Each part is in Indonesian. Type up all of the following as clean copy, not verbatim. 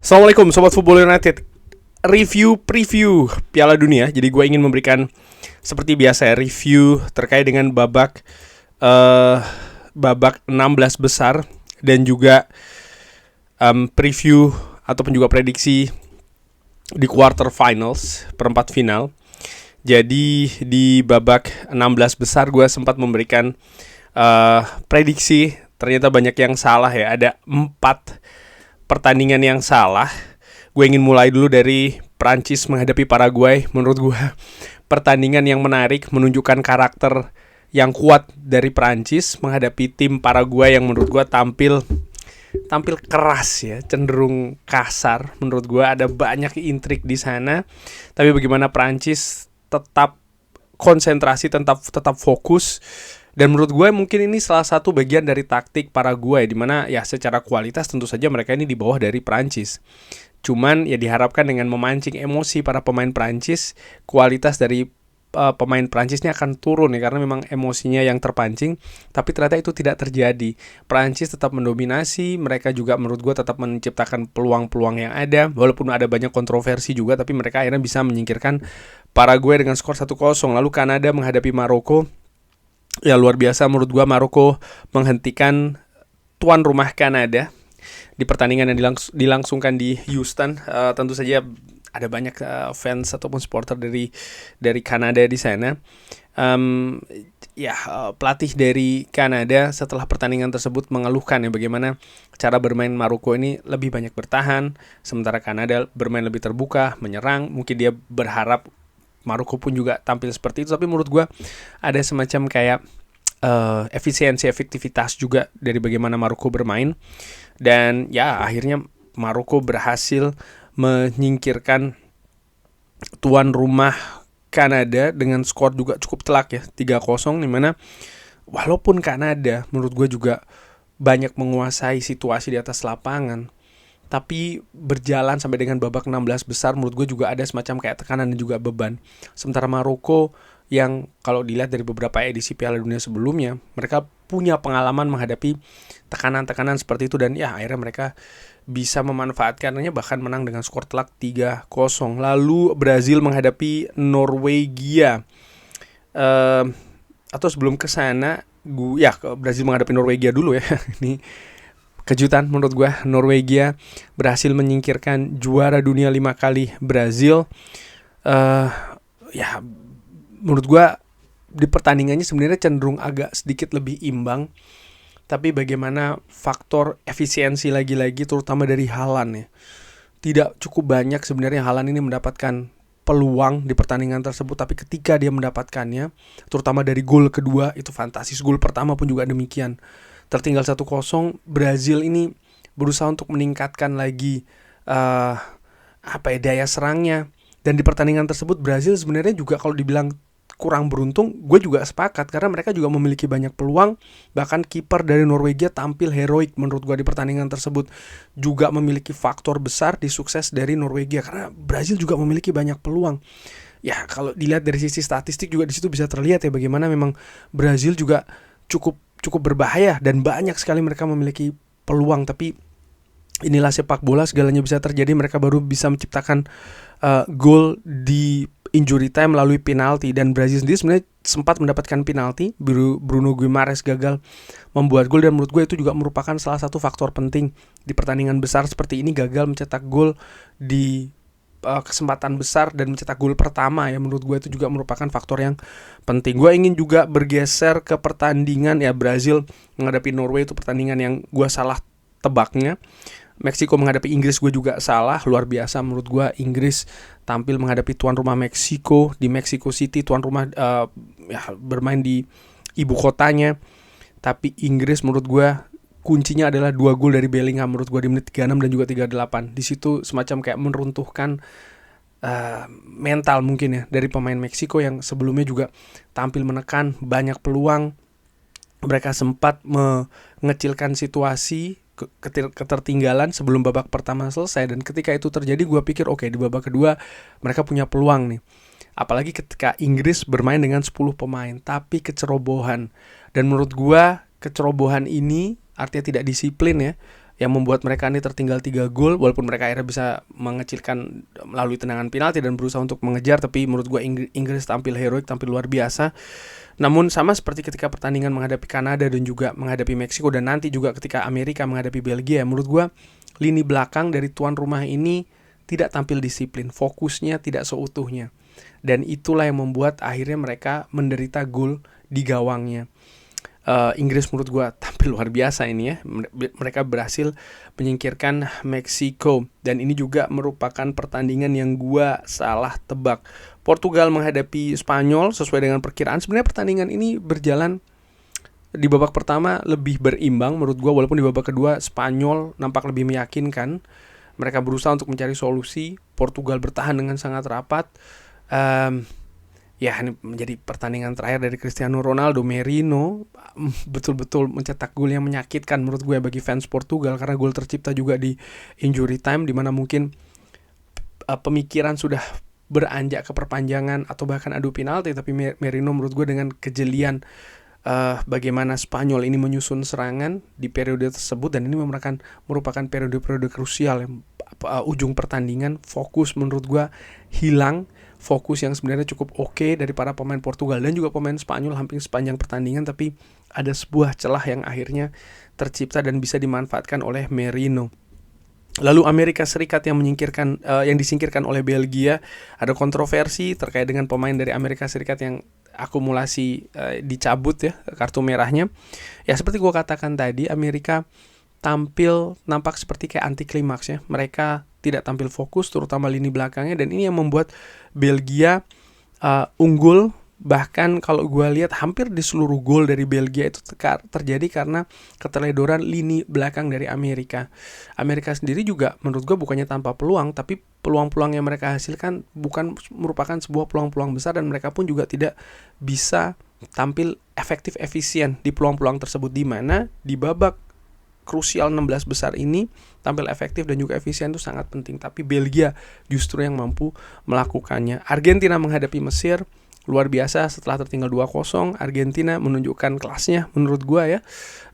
Assalamualaikum Sobat Football United. Review preview Piala Dunia. Jadi gue ingin memberikan seperti biasa ya, review terkait dengan babak 16 besar dan juga preview ataupun juga prediksi di quarter finals, perempat final. Jadi di babak 16 besar gue sempat memberikan prediksi. Ternyata banyak yang salah ya. Ada 4 pertandingan yang salah. Gue ingin mulai dulu dari Prancis menghadapi Paraguay. Menurut gue pertandingan yang menarik, menunjukkan karakter yang kuat dari Prancis menghadapi tim Paraguay yang menurut gue tampil keras ya, cenderung kasar. Menurut gue ada banyak intrik di sana. Tapi bagaimana Prancis tetap konsentrasi, tetap fokus. Dan menurut gue mungkin ini salah satu bagian dari taktik Paraguay, di mana ya secara kualitas tentu saja mereka ini di bawah dari Prancis. Cuman ya diharapkan dengan memancing emosi para pemain Prancis, kualitas dari pemain Prancis ini akan turun ya, karena memang emosinya yang terpancing. Tapi ternyata itu tidak terjadi. Prancis tetap mendominasi, mereka juga menurut gue tetap menciptakan peluang-peluang yang ada. Walaupun ada banyak kontroversi juga, tapi mereka akhirnya bisa menyingkirkan Paraguay dengan skor 1-0. Lalu Kanada menghadapi Maroko. Ya luar biasa menurut gua, Maroko menghentikan tuan rumah Kanada di pertandingan yang dilangsungkan di Houston. Tentu saja ada banyak fans ataupun supporter dari Kanada di sana. Pelatih dari Kanada setelah pertandingan tersebut mengeluhkan ya bagaimana cara bermain Maroko ini lebih banyak bertahan, sementara Kanada bermain lebih terbuka, menyerang. Mungkin dia berharap Maroko pun juga tampil seperti itu, tapi menurut gue ada semacam kayak efektivitas juga dari bagaimana Maroko bermain. Dan ya akhirnya Maroko berhasil menyingkirkan tuan rumah Kanada dengan skor juga cukup telak ya, 3-0, dimana walaupun Kanada menurut gue juga banyak menguasai situasi di atas lapangan, tapi berjalan sampai dengan babak 16 besar menurut gue juga ada semacam kayak tekanan dan juga beban. Sementara Maroko yang kalau dilihat dari beberapa edisi Piala Dunia sebelumnya, mereka punya pengalaman menghadapi tekanan-tekanan seperti itu, dan ya akhirnya mereka bisa memanfaatkannya, bahkan menang dengan skor telak 3-0. Lalu Brazil menghadapi Norwegia. Atau sebelum ke sana, Brazil menghadapi Norwegia dulu ya. Ini kejutan menurut gue. Norwegia berhasil menyingkirkan juara dunia 5 kali Brazil. Menurut gue di pertandingannya sebenarnya cenderung agak sedikit lebih imbang. Tapi bagaimana faktor efisiensi lagi-lagi terutama dari Haaland ya. Tidak cukup banyak sebenarnya Haaland ini mendapatkan peluang di pertandingan tersebut, tapi ketika dia mendapatkannya, terutama dari gol kedua itu fantastis. Gol pertama pun juga demikian. Tertinggal 1-0, Brazil ini berusaha untuk meningkatkan lagi daya serangnya. Dan di pertandingan tersebut Brazil sebenarnya juga kalau dibilang kurang beruntung, gue juga sepakat, karena mereka juga memiliki banyak peluang. Bahkan kiper dari Norwegia tampil heroik menurut gue di pertandingan tersebut, juga memiliki faktor besar di sukses dari Norwegia, karena Brazil juga memiliki banyak peluang. Ya kalau dilihat dari sisi statistik juga di situ bisa terlihat ya bagaimana memang Brazil juga cukup berbahaya dan banyak sekali mereka memiliki peluang. Tapi inilah sepak bola, segalanya bisa terjadi. Mereka baru bisa menciptakan gol di injury time melalui penalti, dan Brazil sendiri sebenarnya sempat mendapatkan penalti. Bruno Guimaraes gagal membuat gol, dan menurut gue itu juga merupakan salah satu faktor penting di pertandingan besar seperti ini, gagal mencetak gol di kesempatan besar dan mencetak gol pertama ya. Menurut gue itu juga merupakan faktor yang penting. Gue ingin juga bergeser ke pertandingan ya Brazil menghadapi Norway, itu pertandingan yang gue salah tebaknya. Meksiko menghadapi Inggris gue juga salah. Luar biasa menurut gue Inggris tampil menghadapi tuan rumah Meksiko di Mexico City. Tuan rumah bermain di ibu kotanya. Tapi Inggris menurut gue kuncinya adalah 2 gol dari Bellingham menurut gue di menit 36 dan juga 38. Di situ semacam kayak menuruntuhkan mental mungkin ya dari pemain Meksiko yang sebelumnya juga tampil menekan, banyak peluang. Mereka sempat mengecilkan situasi, ketertinggalan sebelum babak pertama selesai, dan ketika itu terjadi gue pikir oke, di babak kedua mereka punya peluang nih. Apalagi ketika Inggris bermain dengan 10 pemain, tapi kecerobohan. Dan menurut gue kecerobohan ini artinya tidak disiplin ya. yang membuat mereka ini tertinggal 3 gol, walaupun mereka akhirnya bisa mengecilkan melalui tendangan penalti dan berusaha untuk mengejar. Tapi menurut gue Inggris tampil heroik, tampil luar biasa. Namun sama seperti ketika pertandingan menghadapi Kanada dan juga menghadapi Meksiko, dan nanti juga ketika Amerika menghadapi Belgia, menurut gue lini belakang dari tuan rumah ini tidak tampil disiplin, fokusnya tidak seutuhnya. Dan itulah yang membuat akhirnya mereka menderita gol di gawangnya. Inggris menurut gue tampil luar biasa ini ya. Mereka berhasil menyingkirkan Meksiko, dan ini juga merupakan pertandingan yang gue salah tebak. Portugal menghadapi Spanyol sesuai dengan perkiraan. Sebenarnya pertandingan ini berjalan di babak pertama lebih berimbang menurut gue, walaupun di babak kedua Spanyol nampak lebih meyakinkan. Mereka berusaha untuk mencari solusi. Portugal bertahan dengan sangat rapat. Ya, ini menjadi pertandingan terakhir dari Cristiano Ronaldo. Merino betul-betul mencetak gol yang menyakitkan menurut gue bagi fans Portugal, karena gol tercipta juga di injury time, dimana mungkin pemikiran sudah beranjak ke perpanjangan atau bahkan adu penalti. Tapi Merino menurut gue dengan kejelian bagaimana Spanyol ini menyusun serangan di periode tersebut, dan ini merupakan periode-periode krusial yang ujung pertandingan fokus menurut gue hilang. Fokus yang sebenarnya cukup oke dari para pemain Portugal dan juga pemain Spanyol hampir sepanjang pertandingan, tapi ada sebuah celah yang akhirnya tercipta dan bisa dimanfaatkan oleh Merino. Lalu Amerika Serikat yang disingkirkan oleh Belgia. Ada kontroversi terkait dengan pemain dari Amerika Serikat yang akumulasi dicabut ya kartu merahnya. Ya seperti gue katakan tadi, Amerika tampil nampak seperti kayak anti klimaks ya. Mereka tidak tampil fokus, terutama lini belakangnya, dan ini yang membuat Belgia unggul. Bahkan kalau gue lihat hampir di seluruh gol dari Belgia itu terjadi karena keteledoran lini belakang dari Amerika. Amerika sendiri juga menurut gue bukannya tanpa peluang, tapi peluang-peluang yang mereka hasilkan bukan merupakan sebuah peluang-peluang besar, dan mereka pun juga tidak bisa tampil efektif efisien di peluang-peluang tersebut, di mana di babak krusial 16 besar ini tampil efektif dan juga efisien itu sangat penting. Tapi Belgia justru yang mampu melakukannya. Argentina menghadapi Mesir, luar biasa. Setelah tertinggal 2-0, Argentina menunjukkan kelasnya menurut gua ya,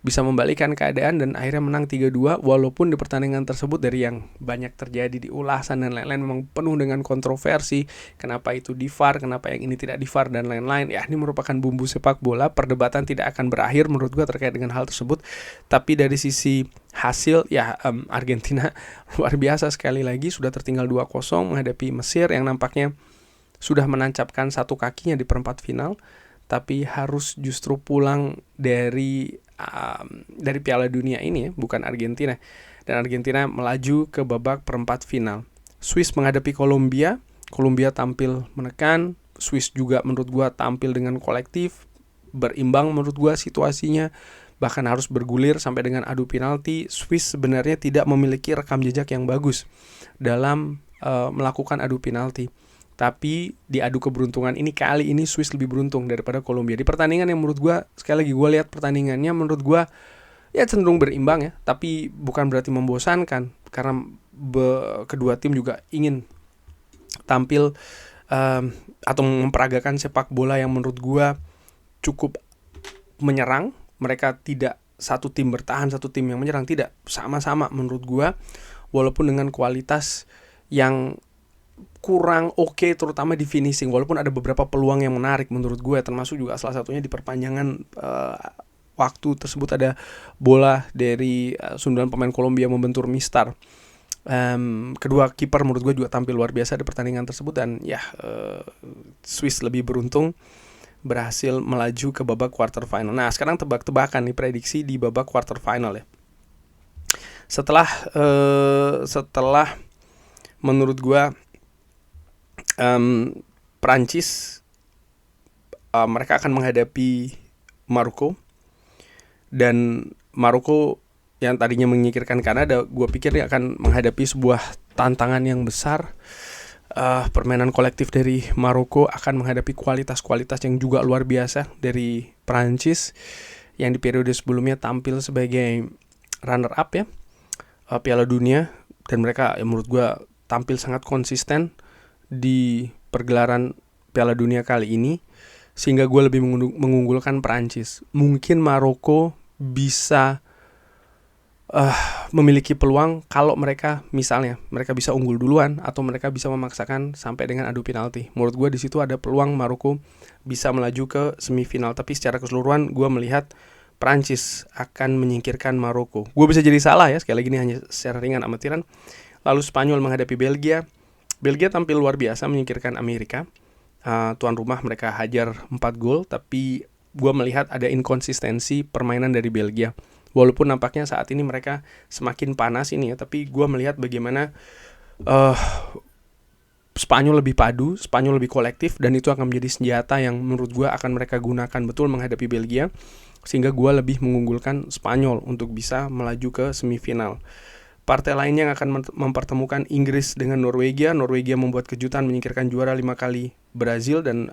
bisa membalikkan keadaan dan akhirnya menang 3-2. Walaupun di pertandingan tersebut dari yang banyak terjadi di ulasan dan lain-lain memang penuh dengan kontroversi. Kenapa itu di VAR, kenapa yang ini tidak di VAR dan lain-lain. Ya, ini merupakan bumbu sepak bola. Perdebatan tidak akan berakhir menurut gua terkait dengan hal tersebut. Tapi dari sisi hasil ya, Argentina luar biasa sekali lagi, sudah tertinggal 2-0 menghadapi Mesir yang nampaknya sudah menancapkan satu kakinya di perempat final, tapi harus justru pulang dari Piala Dunia ini ya, bukan Argentina. Dan Argentina melaju ke babak perempat final. Swiss menghadapi Kolombia. Kolombia tampil menekan. Swiss juga menurut gua tampil dengan kolektif, berimbang menurut gua situasinya, bahkan harus bergulir sampai dengan adu penalti. Swiss sebenarnya tidak memiliki rekam jejak yang bagus dalam melakukan adu penalti. Tapi di adu keberuntungan ini, kali ini Swiss lebih beruntung daripada Kolombia. Di pertandingan yang menurut gue, sekali lagi gue lihat pertandingannya, menurut gue ya cenderung berimbang ya. Tapi bukan berarti membosankan, karena kedua tim juga ingin tampil atau memperagakan sepak bola yang menurut gue cukup menyerang. Mereka tidak satu tim bertahan, satu tim yang menyerang, tidak, sama-sama menurut gue. Walaupun dengan kualitas yang kurang oke, terutama di finishing, walaupun ada beberapa peluang yang menarik menurut gue, termasuk juga salah satunya di perpanjangan waktu tersebut ada bola dari sundulan pemain Kolombia membentur Mistar. Kedua kiper menurut gue juga tampil luar biasa di pertandingan tersebut, dan ya Swiss lebih beruntung berhasil melaju ke babak quarter final. Nah sekarang tebak-tebakan nih, prediksi di babak quarter final ya. Setelah menurut gue Prancis mereka akan menghadapi Maroko, dan Maroko yang tadinya menyingkirkan Kanada, gue pikir dia akan menghadapi sebuah tantangan yang besar. Permainan kolektif dari Maroko akan menghadapi kualitas-kualitas yang juga luar biasa dari Prancis yang di periode sebelumnya tampil sebagai runner up ya, Piala Dunia, dan mereka menurut gue tampil sangat konsisten di pergelaran Piala Dunia kali ini, sehingga gue lebih mengunggulkan Prancis. Mungkin Maroko bisa memiliki peluang kalau mereka misalnya mereka bisa unggul duluan atau mereka bisa memaksakan sampai dengan adu penalti. Menurut gue di situ ada peluang Maroko bisa melaju ke semifinal. Tapi secara keseluruhan gue melihat Prancis akan menyingkirkan Maroko. Gue bisa jadi salah ya, sekali lagi ini hanya secara ringan amatiran. Lalu Spanyol menghadapi Belgia. Belgia tampil luar biasa menyingkirkan Amerika. Tuan rumah mereka hajar 4 gol, tapi gue melihat ada inkonsistensi permainan dari Belgia. Walaupun nampaknya saat ini mereka semakin panas ini ya, tapi gue melihat bagaimana Spanyol lebih padu, Spanyol lebih kolektif, dan itu akan menjadi senjata yang menurut gue akan mereka gunakan betul menghadapi Belgia, sehingga gue lebih mengunggulkan Spanyol untuk bisa melaju ke semifinal. Partai lainnya yang akan mempertemukan Inggris dengan Norwegia. Norwegia membuat kejutan menyingkirkan juara 5 kali Brazil, dan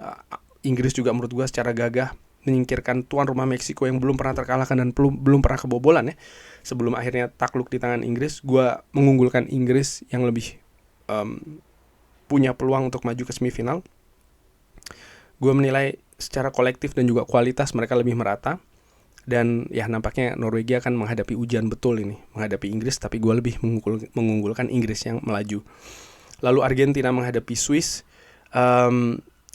Inggris juga menurut gue secara gagah menyingkirkan tuan rumah Meksiko yang belum pernah terkalahkan dan belum pernah kebobolan ya. Sebelum akhirnya takluk di tangan Inggris, gue mengunggulkan Inggris yang lebih punya peluang untuk maju ke semifinal. Gue menilai secara kolektif dan juga kualitas mereka lebih merata. Dan ya nampaknya Norwegia akan menghadapi ujian betul ini, menghadapi Inggris, tapi gue lebih mengunggulkan Inggris yang melaju. Lalu Argentina menghadapi Swiss.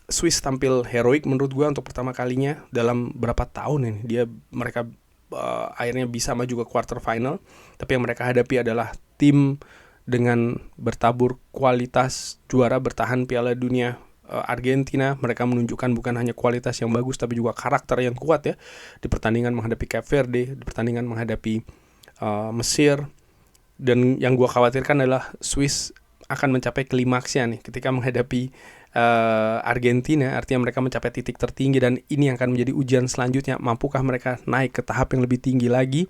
Swiss tampil heroik menurut gue untuk pertama kalinya dalam berapa tahun ini. Mereka akhirnya bisa maju ke quarter final, tapi yang mereka hadapi adalah tim dengan bertabur kualitas juara bertahan Piala Dunia Argentina. Mereka menunjukkan bukan hanya kualitas yang bagus, tapi juga karakter yang kuat ya, di pertandingan menghadapi Cape Verde, di pertandingan menghadapi Mesir. Dan yang gue khawatirkan adalah Swiss akan mencapai klimaksnya nih ketika menghadapi Argentina. Artinya mereka mencapai titik tertinggi, dan ini akan menjadi ujian selanjutnya. Mampukah mereka naik ke tahap yang lebih tinggi lagi?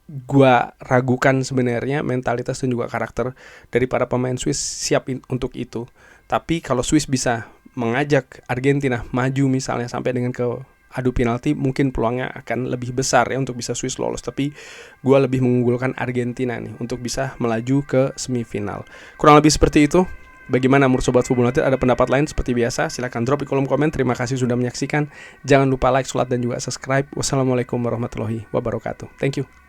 Gua ragukan sebenarnya mentalitas dan juga karakter dari para pemain Swiss siap untuk itu. Tapi kalau Swiss bisa mengajak Argentina maju misalnya sampai dengan ke adu penalti, mungkin peluangnya akan lebih besar ya untuk bisa Swiss lolos. Tapi gue lebih mengunggulkan Argentina nih untuk bisa melaju ke semifinal. Kurang lebih seperti itu. Bagaimana menurut Sobat Football United? Ada pendapat lain seperti biasa? Silahkan drop di kolom komen. Terima kasih sudah menyaksikan. Jangan lupa like, sholat, dan juga subscribe. Wassalamualaikum warahmatullahi wabarakatuh. Thank you.